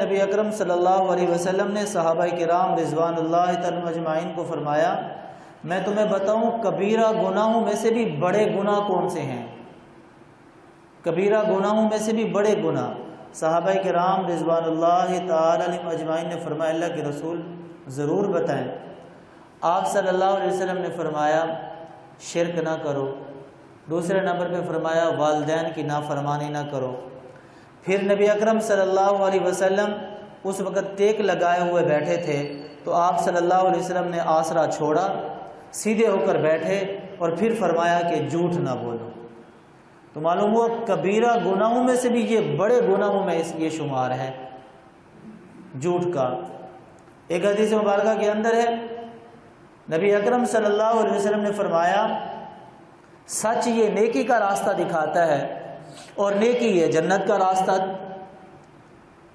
نبی اکرم صلی اللہ علیہ وسلم نے صحابہ کرام رضوان اللہ تعالی اجمعین کو فرمایا، میں تمہیں بتاؤں کبیرہ گناہوں میں سے بھی بڑے گناہ کون سے ہیں؟ کبیرہ گناہوں میں سے بھی بڑے گناہ۔ صحابہ کرام رضوان اللہ تعالی علیہم اجمعین نے فرمایا، اللہ کے رسول ضرور بتائیں۔ آپ صلی اللہ علیہ وسلم نے فرمایا شرک نہ کرو، دوسرے نمبر پہ فرمایا والدین کی نافرمانی نہ کرو۔ پھر نبی اکرم صلی اللہ علیہ وسلم اس وقت ٹیک لگائے ہوئے بیٹھے تھے، تو آپ صلی اللہ علیہ وسلم نے آسرا چھوڑا، سیدھے ہو کر بیٹھے اور پھر فرمایا کہ جھوٹ نہ بولو۔ تو معلوم ہوا کبیرہ گناہوں میں سے بھی یہ بڑے گناہوں میں یہ شمار ہے جھوٹ کا۔ ایک حدیث مبارکہ کے اندر ہے، نبی اکرم صلی اللہ علیہ وسلم نے فرمایا سچ یہ نیکی کا راستہ دکھاتا ہے اور نیکی یہ جنت کا راستہ،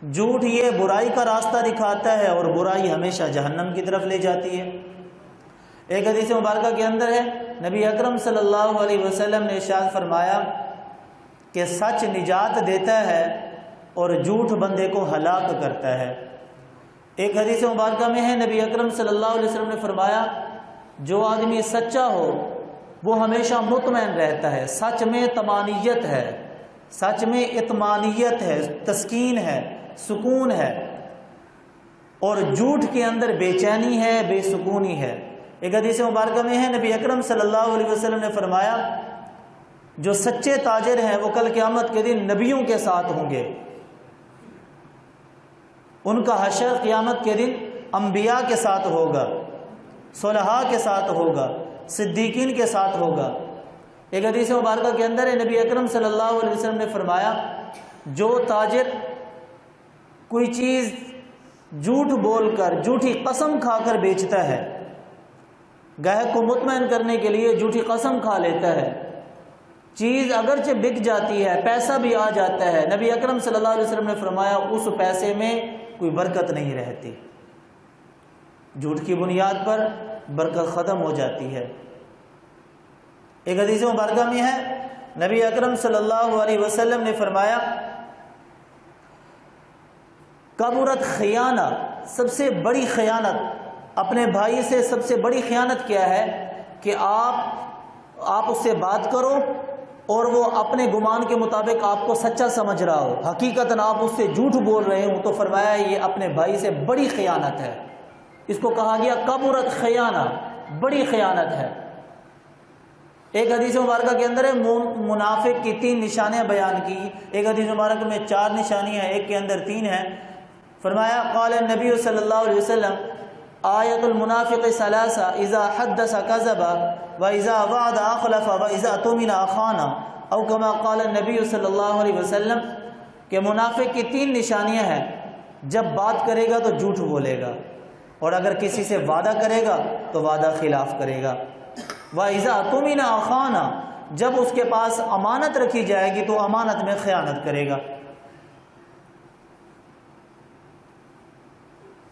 جھوٹ یہ برائی کا راستہ دکھاتا ہے اور برائی ہمیشہ جہنم کی طرف لے جاتی ہے۔ ایک حدیث مبارکہ کے اندر ہے، نبی اکرم صلی اللہ علیہ وسلم نے ارشاد فرمایا کہ سچ نجات دیتا ہے اور جھوٹ بندے کو ہلاک کرتا ہے۔ ایک حدیث مبارکہ میں ہے، نبی اکرم صلی اللہ علیہ وسلم نے فرمایا جو آدمی سچا ہو وہ ہمیشہ مطمئن رہتا ہے، سچ میں طمانیت ہے، سچ میں اطمانیت ہے، تسکین ہے، سکون ہے، اور جھوٹ کے اندر بے چینی ہے، بے سکونی ہے۔ ایک حدیث مبارکہ میں ہے، نبی اکرم صلی اللہ علیہ وسلم نے فرمایا جو سچے تاجر ہیں وہ کل قیامت کے دن نبیوں کے ساتھ ہوں گے، ان کا حشر قیامت کے دن انبیاء کے ساتھ ہوگا، صلحاء کے ساتھ ہوگا، صدیقین کے ساتھ ہوگا۔ ایک حدیث مبارکہ کے اندر ہے، نبی اکرم صلی اللہ علیہ وسلم نے فرمایا جو تاجر کوئی چیز جھوٹ بول کر، جھوٹی قسم کھا کر بیچتا ہے، گاہک کو مطمئن کرنے کے لیے جھوٹی قسم کھا لیتا ہے، چیز اگرچہ بک جاتی ہے، پیسہ بھی آ جاتا ہے، نبی اکرم صلی اللہ علیہ وسلم نے فرمایا اس پیسے میں کوئی برکت نہیں رہتی، جھوٹ کی بنیاد پر برکت ختم ہو جاتی ہے۔ ایک حدیث مبارکہ میں ہے، نبی اکرم صلی اللہ علیہ وسلم نے فرمایا کبرت خیانہ، سب سے بڑی خیانت اپنے بھائی سے، سب سے بڑی خیانت کیا ہے کہ آپ اس سے بات کرو اور وہ اپنے گمان کے مطابق آپ کو سچا سمجھ رہا ہو، حقیقتاً آپ اس سے جھوٹ بول رہے ہوں، تو فرمایا یہ اپنے بھائی سے بڑی خیانت ہے۔ اس کو کہا گیا کبرت خیانہ، بڑی خیانت ہے۔ ایک حدیث مبارکہ کے اندر ہے منافق کی 3 نشانیاں بیان کی، ایک حدیث مبارکہ میں 4 نشانیاں ہیں، ایک کے اندر 3 ہیں۔ فرمایا قال النبی صلی اللہ علیہ وسلم آیت المنافق ثلاثہ اذا حدث کذب واذا وعد اخلف واذا اؤتمن خان، او کما قال النبی صلی اللہ علیہ وسلم کہ منافق کی 3 نشانیاں ہیں، جب بات کرے گا تو جھوٹ بولے گا، اور اگر کسی سے وعدہ کرے گا تو وعدہ خلاف کرے گا، وَإِذَا اؤْتُمِنَ خَانَ، جب اس کے پاس امانت رکھی جائے گی تو امانت میں خیانت کرے گا۔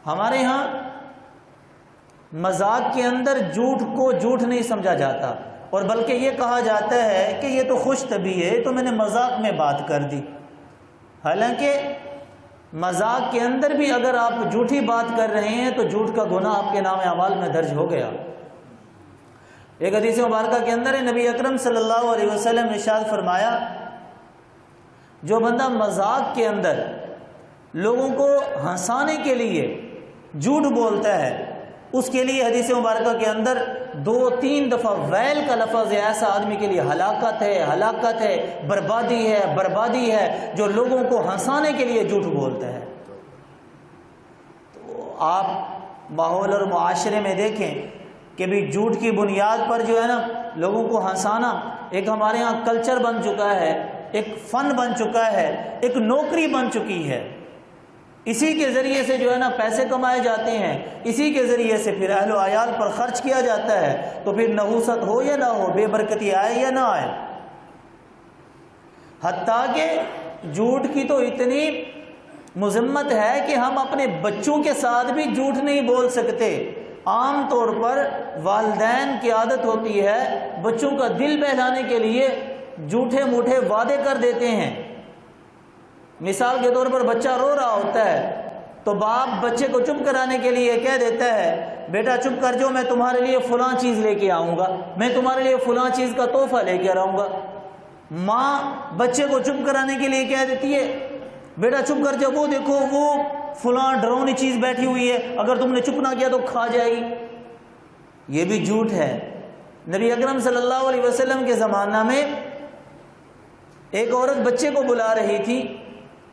ہمارے ہاں مذاق کے اندر جھوٹ کو جھوٹ نہیں سمجھا جاتا، اور بلکہ یہ کہا جاتا ہے کہ یہ تو خوش طبیع ہے، تو میں نے مذاق میں بات کر دی۔ حالانکہ مذاق کے اندر بھی اگر آپ جھوٹی بات کر رہے ہیں تو جھوٹ کا گناہ آپ کے نام اعمال میں درج ہو گیا۔ ایک حدیث مبارکہ کے اندر نبی اکرم صلی اللہ علیہ وسلم نے ارشاد فرمایا جو بندہ مذاق کے اندر لوگوں کو ہنسانے کے لیے جھوٹ بولتا ہے، اس کے لیے حدیث مبارکہ کے اندر 2-3 دفعہ ویل کا لفظ ہے، ایسا آدمی کے لیے ہلاکت ہے، ہلاکت ہے، بربادی ہے، بربادی ہے، جو لوگوں کو ہنسانے کے لیے جھوٹ بولتا ہے۔ تو آپ ماحول اور معاشرے میں دیکھیں کہ بھی جھوٹ کی بنیاد پر جو ہے نا لوگوں کو ہنسانا ایک ہمارے ہاں کلچر بن چکا ہے، ایک فن بن چکا ہے، ایک نوکری بن چکی ہے۔ اسی کے ذریعے سے جو ہے نا پیسے کمائے جاتے ہیں، اسی کے ذریعے سے پھر اہل و عیال پر خرچ کیا جاتا ہے، تو پھر نحوست ہو یا نہ ہو، بے برکتی آئے یا نہ آئے۔ حتیٰ کہ جھوٹ کی تو اتنی مذمت ہے کہ ہم اپنے بچوں کے ساتھ بھی جھوٹ نہیں بول سکتے۔ عام طور پر والدین کی عادت ہوتی ہے بچوں کا دل بہلانے کے لیے جھوٹے موٹے وعدے کر دیتے ہیں۔ مثال کے طور پر بچہ رو رہا ہوتا ہے تو باپ بچے کو چپ کرانے کے لیے کہہ دیتا ہے بیٹا چپ کر جو، میں تمہارے لیے فلاں چیز لے کے آؤں گا، میں تمہارے لیے فلاں چیز کا تحفہ لے کے آؤں گا۔ ماں بچے کو چپ کرانے کے لیے کہہ دیتی ہے بیٹا چپ کر جا، وہ دیکھو وہ فلاں ڈرونی چیز بیٹھی ہوئی ہے، اگر تم نے چپ نہ کیا تو کھا جائے گی۔ یہ بھی جھوٹ ہے۔ نبی اکرم صلی اللہ علیہ وسلم کے زمانہ میں ایک عورت بچے کو بلا رہی تھی،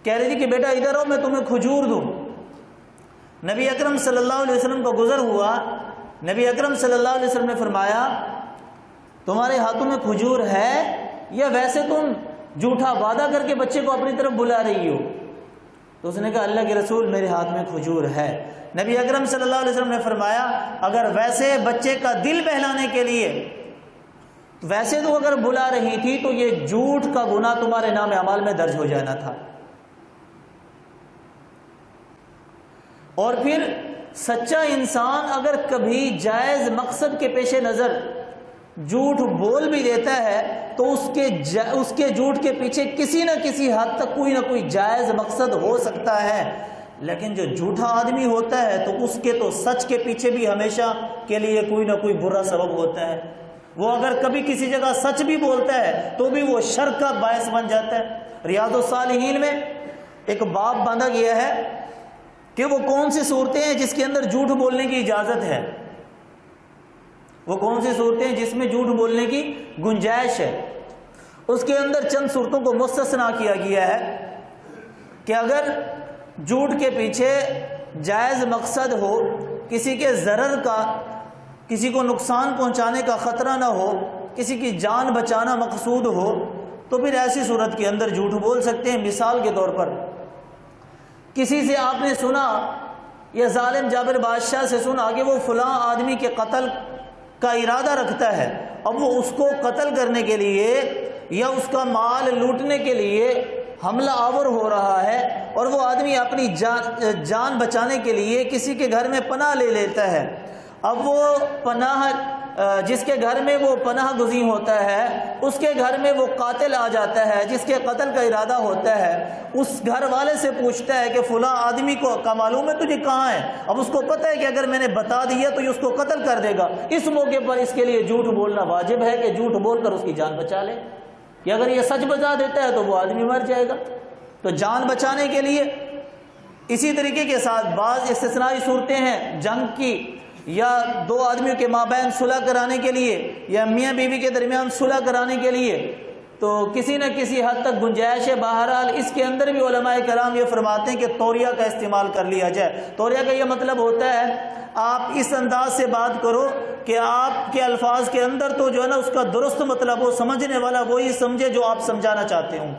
کہہ رہی تھی کہ بیٹا ادھر آؤ میں تمہیں کھجور دوں۔ نبی اکرم صلی اللہ علیہ وسلم کا گزر ہوا، نبی اکرم صلی اللہ علیہ وسلم نے فرمایا تمہارے ہاتھوں میں کھجور ہے یا ویسے تم جھوٹا وعدہ کر کے بچے کو اپنی طرف بلا رہی ہو؟ تو اس نے کہا اللہ کے رسول میرے ہاتھ میں کھجور ہے۔ نبی اکرم صلی اللہ علیہ وسلم نے فرمایا اگر ویسے بچے کا دل بہلانے کے لیے ویسے تو اگر بلا رہی تھی تو یہ جھوٹ کا گناہ تمہارے نام اعمال میں درج ہو جانا تھا۔ اور پھر سچا انسان اگر کبھی جائز مقصد کے پیش نظر جھوٹ بول بھی دیتا ہے تو اس کے جھوٹ کے پیچھے کسی نہ کسی حد تک کوئی نہ کوئی جائز مقصد ہو سکتا ہے، لیکن جو جھوٹا آدمی ہوتا ہے تو اس کے تو سچ کے پیچھے بھی ہمیشہ کے لیے کوئی نہ کوئی برا سبب ہوتا ہے۔ وہ اگر کبھی کسی جگہ سچ بھی بولتا ہے تو بھی وہ شر کا باعث بن جاتا ہے۔ ریاض الصالحین میں ایک باب باندھا گیا ہے کہ وہ کون سی صورتیں ہیں جس کے اندر جھوٹ بولنے کی اجازت ہے، وہ کون سی صورتیں ہیں جس میں جھوٹ بولنے کی گنجائش ہے۔ اس کے اندر چند صورتوں کو مستثنا کیا گیا ہے کہ اگر جھوٹ کے پیچھے جائز مقصد ہو، کسی کے ضرر کا، کسی کو نقصان پہنچانے کا خطرہ نہ ہو، کسی کی جان بچانا مقصود ہو، تو پھر ایسی صورت کے اندر جھوٹ بول سکتے ہیں۔ مثال کے طور پر کسی سے آپ نے سنا یا ظالم جابر بادشاہ سے سنا کہ وہ فلاں آدمی کے قتل کا ارادہ رکھتا ہے، اب وہ اس کو قتل کرنے کے لیے یا اس کا مال لوٹنے کے لیے حملہ آور ہو رہا ہے، اور وہ آدمی اپنی جان بچانے کے لیے کسی کے گھر میں پناہ لے لیتا ہے۔ اب وہ پناہ جس کے گھر میں وہ پناہ گزین ہوتا ہے اس کے گھر میں وہ قاتل آ جاتا ہے جس کے قتل کا ارادہ ہوتا ہے، اس گھر والے سے پوچھتا ہے کہ فلاں آدمی کا معلوم ہے تجھے کہاں ہے؟ اب اس کو پتہ ہے کہ اگر میں نے بتا دیا تو یہ اس کو قتل کر دے گا، اس موقع پر اس کے لیے جھوٹ بولنا واجب ہے کہ جھوٹ بول کر اس کی جان بچا لے، کہ اگر یہ سچ بتا دیتا ہے تو وہ آدمی مر جائے گا۔ تو جان بچانے کے لیے اسی طریقے کے ساتھ بعض استثنائی صورتیں ہیں، جنگ کی یا دو آدمیوں کے مابین صلح کرانے کے لیے یا میاں بیوی کے درمیان صلح کرانے کے لیے، تو کسی نہ کسی حد تک گنجائش ہے۔ بہرحال اس کے اندر بھی علماء کرام یہ فرماتے ہیں کہ توریہ کا استعمال کر لیا جائے۔ توریہ کا یہ مطلب ہوتا ہے آپ اس انداز سے بات کرو کہ آپ کے الفاظ کے اندر تو جو ہے نا اس کا درست مطلب ہو، سمجھنے والا وہی سمجھے جو آپ سمجھانا چاہتے ہوں۔